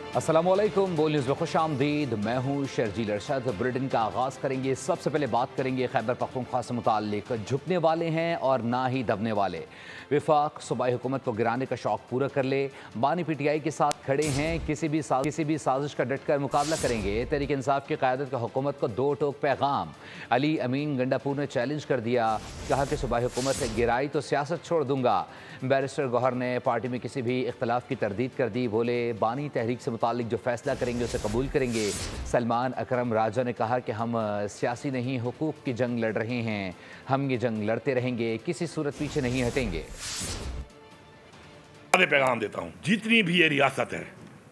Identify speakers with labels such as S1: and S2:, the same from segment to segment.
S1: अस्सलामुअलैकुम, बोल न्यूज़ में खुश आमदीद। मैं हूँ शर्जील अरशद। बुलेटिन का आगाज़ करेंगे। सबसे पहले बात करेंगे खैबर पख्तूनख्वा से मुताल्लिक। झुकने वाले हैं और ना ही दबने वाले। विफाक सूबाई हुकूमत को गिराने का शौक पूरा कर ले। बानी PTI के साथ खड़े हैं। किसी भी साजिश का डट कर मुकाबला करेंगे। तहरीक इंसाफ की क़यादत का हुकूमत को दो टोक पैगाम। अली अमीन गंडापुर ने चैलेंज कर दिया, कहा कि सूबाई हुकूमत से गिराई तो सियासत छोड़ दूंगा। बैरिस्टर गौहर ने पार्टी में किसी भी इख्तलाफ की तरदीद कर दी। बोले, बानी तहरीक से मुताल्लिक जो फैसला करेंगे उसे कबूल करेंगे। सलमान अकरम राजा ने कहा कि हम सियासी नहीं हुकूक की जंग लड़ रहे हैं। हम ये जंग लड़ते रहेंगे, किसी सूरत पीछे नहीं हटेंगे।
S2: पैगाम देता हूँ, जितनी भी ये रियासत है,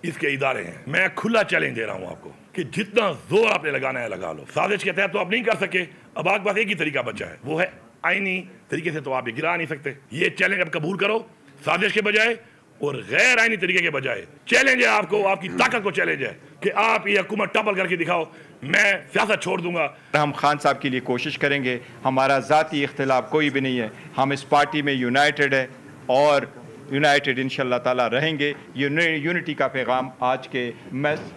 S2: इसके इदारे हैं, मैं खुला चैलेंज दे रहा हूँ आपको कि जितना जोर आपने लगाना है लगा लो। साजिश के तहत तो आप नहीं कर सके, अब आपके पास एक ही तरीका बचा है, वो है आईनी तरीके से। तो आप ये गिरा नहीं सकते। ये चैलेंज अब कबूल करो, साजिश के बजाय और गैर आईनी तरीके के बजाय। चैलेंज है आपको, आपकी ताकत को चैलेंज है कि आप ये हुकूमत टपल करके दिखाओ, मैं सियासत छोड़ दूंगा।
S3: हम खान साहब के लिए कोशिश करेंगे। हमारा ज़ाती इख्तिलाफ कोई भी नहीं है। हम इस पार्टी में यूनाइटेड है और यूनाइटेड इंशाअल्लाह ताला रहेंगे। यूनिटी का पैगाम आज के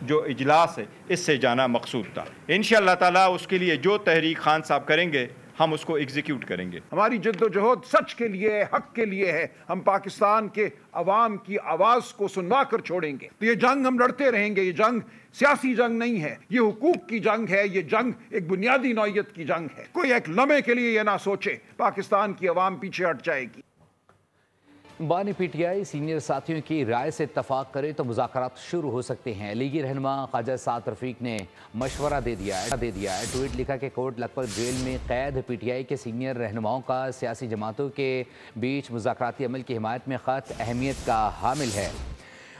S3: जो इजलास है इससे जाना मकसूद था। इंशाअल्लाह ताला उसके लिए जो तहरीक खान साहब करेंगे हम उसको एग्जीक्यूट करेंगे।
S4: हमारी जद्दोजहद सच के लिए, हक के लिए है। हम पाकिस्तान के अवाम की आवाज़ को सुनवा कर छोड़ेंगे। तो ये जंग हम लड़ते रहेंगे। ये जंग सियासी जंग नहीं है, ये हुकूक की जंग है। ये जंग एक बुनियादी नौइयत की जंग है। कोई एक लम्हे के लिए ये ना सोचे पाकिस्तान की अवाम पीछे हट जाएगी।
S1: बानी PTI सीनियर साथियों की राय से इत्तफाक करे तो मुज़ाकरात शुरू हो सकते हैं। लीगी रहनुमा ख्वाजा साद रफ़ीक ने मशवरा दे दिया है। ट्वीट लिखा कि कोर्ट लखपत जेल में कैद PTI के सीनियर रहनुमाओं का सियासी जमातों के बीच मुज़ाकराती अमल की हिमायत में ख़ास अहमियत का हामिल है।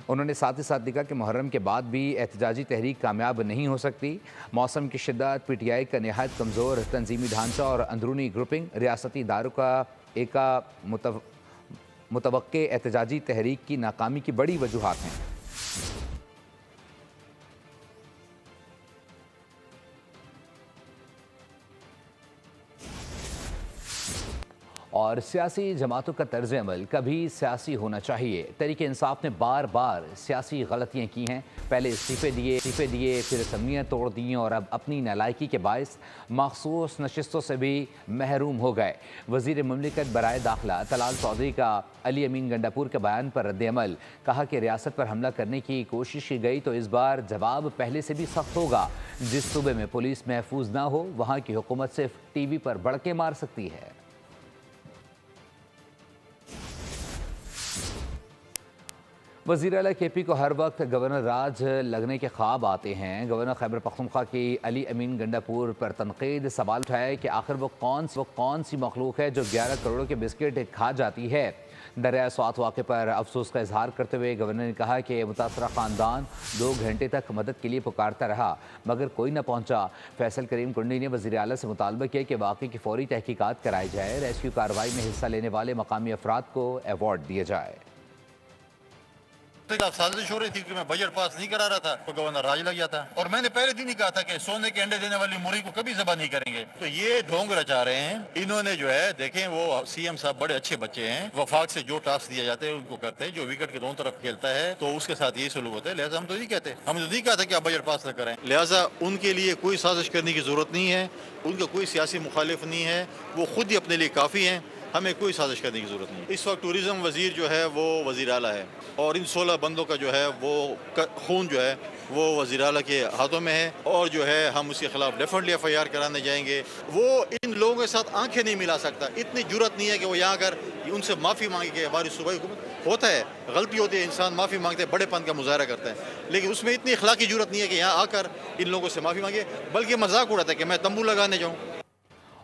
S1: उन्होंने साथ ही साथ लिखा कि मुहर्रम के बाद भी एहतजाजी तहरीक कामयाब नहीं हो सकती। मौसम की शिद्दत, PTI का नहायत कमज़ोर तंजीमी ढांचा और अंदरूनी ग्रुपिंग रियासती इदारों का एक मुतवक्के एहतजाजी तहरीक की नाकामी की बड़ी वजूहात हैं। और सियासी जमातों का तर्ज अमल कभी सियासी होना चाहिए। तहरीक इंसाफ ने बार बार सियासी गलतियाँ की हैं। पहले इस्तीफ़े दिए, फिर असम्बलियाँ तोड़ दी और अब अपनी नालायकी के बायस मखसूस नशिस्तों से भी महरूम हो गए। वज़ीर मुमलिकत बराए दाखिला तलाल चौधरी का अली अमीन गंडापुर के बयान पर रद्द-ए-अमल। कहा कि रियासत पर हमला करने की कोशिश की गई तो इस बार जवाब पहले से भी सख्त होगा। जिस सूबे में पुलिस महफूज ना हो, वहाँ की हुकूमत सिर्फ TV पर बड़के मार सकती है। वज़ीर आला KP को हर वक्त गवर्नर राज लगने के ख्वाब आते हैं। गवर्नर खैबर पख्तूनख्वा की अली अमीन गंडापुर पर तनकीद। सवाल उठाया कि आखिर वो कौन सी मखलूक है जो 11 करोड़ के बिस्किट खा जाती है। दरिया स्वात वाक़े पर अफसोस का इजहार करते हुए गवर्नर ने कहा कि मुतासरा ख़ानदान 2 घंटे तक मदद के लिए पुकारता रहा मगर कोई न पहुँचा। फैसल करीम कुंडी ने वज़ीर आला से मुतालबा किया कि वाक़े की फ़ौरी तहकीकात कराई जाए। रेस्क्यू कार्रवाई में हिस्सा लेने वाले मकामी अफराद को अवार्ड दिए जाए।
S5: साजिश हो रही थी कि मैं बजट पास नहीं करा रहा था तो गवर्नर राज लग जाता। और मैंने पहले दिन ही कहा था कि सोने के अंडे देने वाली मुर्गी को कभी ज़बा नहीं करेंगे। तो ये ढोंग रचा रहे हैं इन्होंने। जो है देखें, वो CM साहब बड़े अच्छे बच्चे हैं। वफाक से जो टास्क दिया जाते हैं उनको करते हैं। जो विकेट के दोनों तरफ खेलता है तो उसके साथ यही सलूक होता है। लिहाजा हम तो नहीं कहते, हमने तो नहीं कहा था कि आप बजट पास न करें। लिहाजा उनके लिए कोई साजिश करने की जरूरत नहीं है। उनका कोई सियासी मुखालिफ नहीं है। वो खुद ही अपने लिए काफ़ी हैं। हमें कोई साजिश करने की ज़रूरत नहीं। इस वक्त टूरिज़म वज़ीर जो है वो वज़ीर आला है और इन 16 बंदों का जो है वो खून जो है वो वज़ीर आला के हाथों में है। और जो है हम उसके ख़िलाफ़ डेफिनेटली FIR कराने जाएंगे। वो इन लोगों के साथ आंखें नहीं मिला सकता। इतनी जुर्रत नहीं है कि वो यहाँ आकर उनसे माफ़ी मांगे कि हमारी सूबाई हुकूमत होता है, गलती होती है, इंसान माफ़ी मांगते हैं, बड़ेपन का मुजाहरा करते हैं, लेकिन उसमें इतनी अखलाकी जुर्रत नहीं है कि यहाँ आकर इन लोगों से माफ़ी मांगे, बल्कि मजाक उड़ाता है कि मैं तंबू लगाने जाऊँ।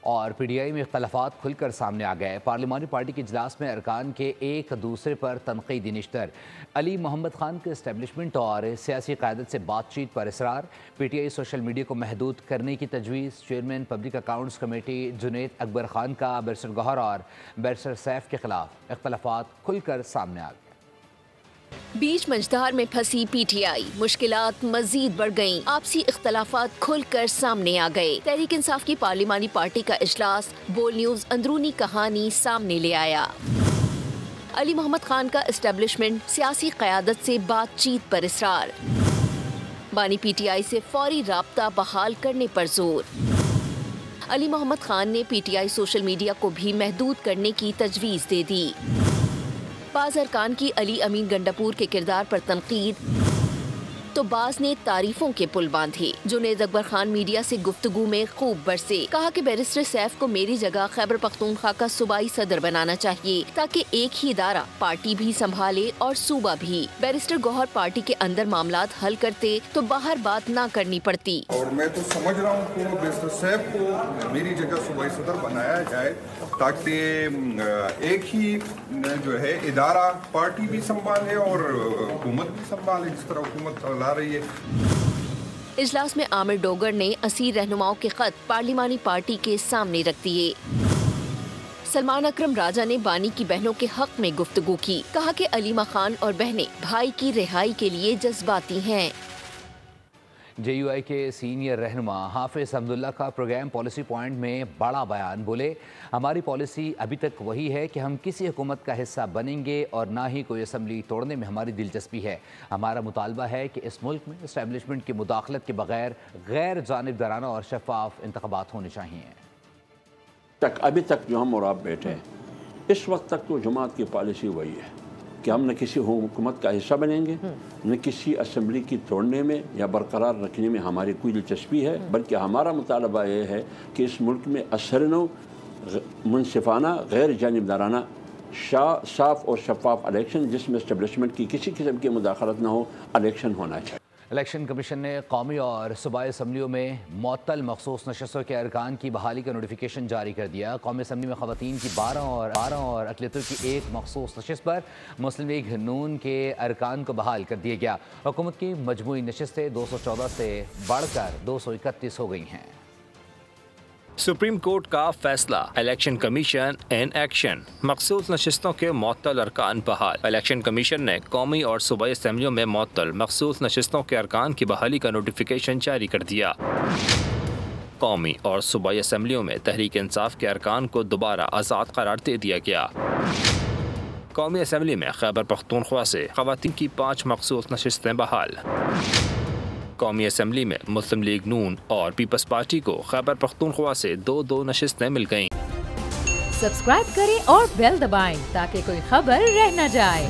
S1: और PTI में इख्तलाफात खुलकर सामने आ गए। पार्लिमानी पार्टी के इजलास में अरकान के एक दूसरे पर तनकीदी निश्तर। अली मोहम्मद खान के इस्टेब्लिशमेंट और सियासी क़यादत से बातचीत पर इसरार। PTI सोशल मीडिया को महदूद करने की तजवीज़। Chairman public accounts committee Junaid Akbar Khan का बैरिस्टर गौहर और बैरिस्टर सैफ के खिलाफ इख्तलाफात खुलकर सामने आ गए।
S6: बीच मंझधार में फंसी PTI, मुश्किलात मजीद बढ़ गईं। आपसी इख्तलाफात खुलकर सामने आ गए। तहरीक इंसाफ की पार्लिमानी पार्टी का इजलास बोल न्यूज अंदरूनी कहानी सामने ले आया। अली मोहम्मद खान का एस्टेब्लिशमेंट सियासी क़यादत से बातचीत पर इसरार। बानी PTI से फौरी राब्ता बहाल करने पर जोर। अली मोहम्मद खान ने PTI सोशल मीडिया को भी महदूद करने की तजवीज़ दे दी। बाज़ अरकान की अली अमीन गंडापुर के किरदार पर तनकीद, तो बाज़ ने तारीफों के पुल बांधे। जुनैद अकबर खान मीडिया से गुफ्तगू में खूब बरसे, कहा कि बैरिस्टर सैफ को मेरी जगह खैबर पख्तूनख्वा का सूबाई सदर बनाना चाहिए ताकि एक ही इदारा पार्टी भी संभाले और सूबा भी। बैरिस्टर गौहर पार्टी के अंदर मामलात हल करते तो बाहर बात ना करनी पड़ती।
S7: और मैं तो समझ रहा हूँ कि बैरिस्टर सैफ को मेरी जगह सूबाई सदर बनाया जाए ताकि एक ही जो है इदारा पार्टी भी संभाले और हुकूमत भी संभाले, जिस तरह हुकूमत चला रही है।
S6: इजलास में आमिर डोगर ने असीर रहनुमाओं के खत पार्लिमानी पार्टी के सामने रख दिए। सलमान अकरम राजा ने बानी की बहनों के हक में गुफ्तगू की, कहा कि अलीमा खान और बहनें भाई की रिहाई के लिए जज्बाती हैं।
S1: JUI के सीनियर रहनुमा हाफिज अब्दुल्ला का प्रोग्राम पॉलिसी पॉइंट में बड़ा बयान। बोले, हमारी पॉलिसी अभी तक वही है कि हम किसी हुकूमत का हिस्सा बनेंगे और ना ही कोई असम्बली तोड़ने में हमारी दिलचस्पी है। हमारा मुतालबा है कि इस मुल्क में इस्टेब्लिशमेंट की मुदाखलत के बगैर गैर जानिबदाराना और शफाफ इंतखाबात होने चाहिए।
S8: अभी तक जो हम और आप बैठे हैं, इस वक्त तक तो जमात की पॉलिसी वही है कि हम न किसी हुकूमत का हिस्सा बनेंगे, न किसी असम्बली की तोड़ने में या बरकरार रखने में हमारी कोई दिलचस्पी है, बल्कि हमारा मुतालबा ये है कि इस मुल्क में असरनो मुनसिफाना गैर जानिबदाराना साफ और शफाफ इलेक्शन, जिसमें इस्टेब्लिशमेंट की किसी किस्म की मुदाखलत न हो, इलेक्शन होना चाहिए।
S1: इलेक्शन कमीशन ने कौमी और सूबाई असम्बलियों में मुअत्तल मखसूस नशस्तों के अरकान की बहाली का नोटिफिकेशन जारी कर दिया। कौमी असम्बली में ख़वातीन की 12 और अक़लियतों की एक मखसूस नशस्त पर मुस्लिम लीग नून के अरकान को बहाल कर दिया गया। हुकूमत की मजमूई नशस्तें 214 से बढ़कर 231 हो गई हैं।
S9: सुप्रीम कोर्ट का फैसला, इलेक्शन कमीशन इन एक्शन, मखसूस नशिस्तों के मुअत्तल अरकान बहाल। इलेक्शन कमीशन ने कौमी और सूबाई असम्बलियों में मुअत्तल मखसूस नशिस्तों के अरकान की बहाली का नोटिफिकेशन जारी कर दिया। कौमी और सूबाई असम्बलियों में तहरीक इंसाफ के अरकान को दोबारा आज़ाद करार दे दिया गया। कौमी असम्बली में खैबर पख्तूनख्वा से ख़वातीन की 5 मखसूस नशिस्तें बहाल। कौमी असम्बली में मुस्लिम लीग नून और पीपल्स पार्टी को खैबर पख्तूनख्वा से 2 नशिस्तें मिल गईं।
S10: सब्सक्राइब करें और बेल दबाएं ताकि कोई खबर रह न जाए।